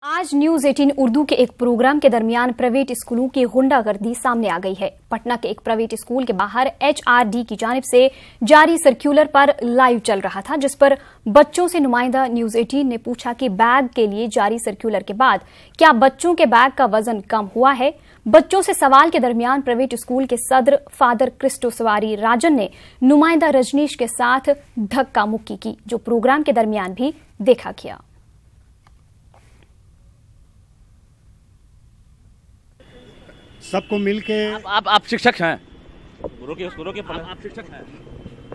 आज न्यूज 18 उर्दू के एक प्रोग्राम के दरमियान प्राइवेट स्कूलों की गुंडागर्दी सामने आ गई है। पटना के एक प्राइवेट स्कूल के बाहर HRD की जानिब से जारी सर्कुलर पर लाइव चल रहा था, जिस पर बच्चों से नुमाइंदा न्यूज 18 ने पूछा कि बैग के लिए जारी सर्कुलर के बाद क्या बच्चों के बैग का वजन कम हुआ है। बच्चों से सवाल के दरमियान प्राइवेट स्कूल के सदर फादर क्रिस्टोसवारी राजन ने नुमाइंदा रजनीश के साथ धक्का मुक्की की, जो प्रोग्राम के दरमियान भी देखा गया। सबको मिलके आप शिक्षक हैं? रोकिए आप शिक्षक हैं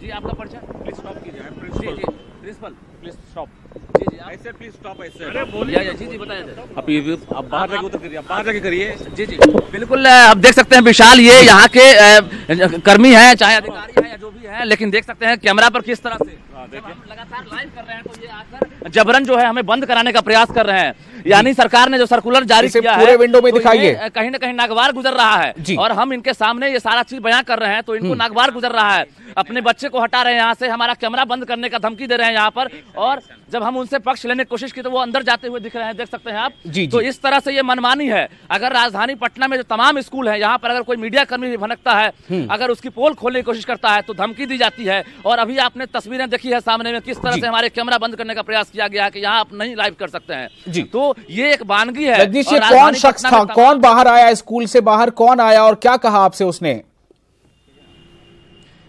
जी, आपका परिचय प्लीज स्टॉप कीजिए। जी प्रिंसिपल प्लीज स्टॉप। जी ऐसे प्लीज स्टॉप ऐसे। अरे बोलिए। जी बताइए। आप बाहर जाके उधर करिए, बाहर जाके करिए। जी बिल्कुल। आप देख सकते हैं विशाल, ये यहाँ के कर्मी हैं, चाहे अधिकारी हैं या जो भी हैं, लेकिन देख सकते हैं कैमरा पर किस तरह से हम लगातार लाइव कर रहे हैं, तो ये आकर जबरन जो है हमें बंद कराने का प्रयास कर रहे हैं। यानी सरकार ने जो सर्कुलर जारी किया है, पूरे विंडो में दिखाइए, कहीं ना कहीं नागवार गुजर रहा है और हम इनके सामने ये सारा चीज बयां कर रहे हैं, तो इनको नागवार गुजर रहा है। अपने बच्चे को हटा रहे हैं यहाँ से, हमारा कैमरा बंद करने का धमकी दे रहे हैं यहाँ पर, और जब हम उनसे पक्ष लेने की कोशिश की तो वो अंदर जाते हुए दिख रहे हैं, देख सकते हैं आप। तो इस तरह से ये मनमानी है। अगर राजधानी पटना में जो तमाम स्कूल है, यहाँ पर अगर कोई मीडिया कर्मी भी भनकता है, अगर उसकी पोल खोलने की कोशिश करता है तो धमकी दी जाती है। और अभी आपने तस्वीरें देखी है सामने में, किस तरह से हमारे कैमरा बंद करने का प्रयास किया गया है कि यहाँ आप नहीं लाइव कर सकते हैं। तो ये एक वानगी है। रजनीश, ये कौन शख्स था, कौन बाहर आया, स्कूल से बाहर कौन आया और क्या कहा आपसे उसने?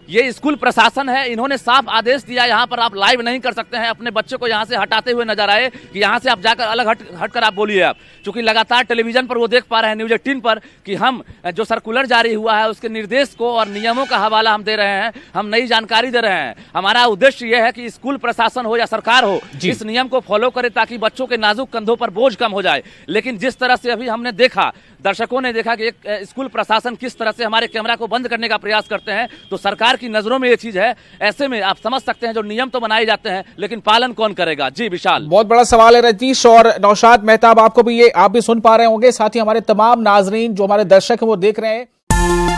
ये स्कूल प्रशासन है, इन्होंने साफ आदेश दिया यहाँ पर आप लाइव नहीं कर सकते हैं। अपने बच्चे को यहाँ से हटाते हुए नजर आए कि यहाँ से आप जाकर अलग हटकर आप बोलिए। आप चूंकि लगातार टेलीविजन पर वो देख पा रहे हैं, न्यूज 18 पर, कि हम जो सर्कुलर जारी हुआ है उसके निर्देश को और नियमों का हवाला हम दे रहे हैं, हम नई जानकारी दे रहे हैं। हमारा उद्देश्य यह है कि स्कूल प्रशासन हो या सरकार हो, इस नियम को फॉलो करे ताकि बच्चों के नाजुक कंधों पर बोझ कम हो जाए। लेकिन जिस तरह से अभी हमने देखा, दर्शकों ने देखा कि एक स्कूल प्रशासन किस तरह से हमारे कैमरा को बंद करने का प्रयास करते हैं, तो सरकार की नजरों में ये चीज है। ऐसे में आप समझ सकते हैं जो नियम तो बनाए जाते हैं, लेकिन पालन कौन करेगा। जी विशाल, बहुत बड़ा सवाल है रजनीश। और नौशाद मेहताब, आपको भी ये, आप भी सुन पा रहे होंगे, साथ ही हमारे तमाम नाजरीन जो हमारे दर्शक हैं वो देख रहे हैं।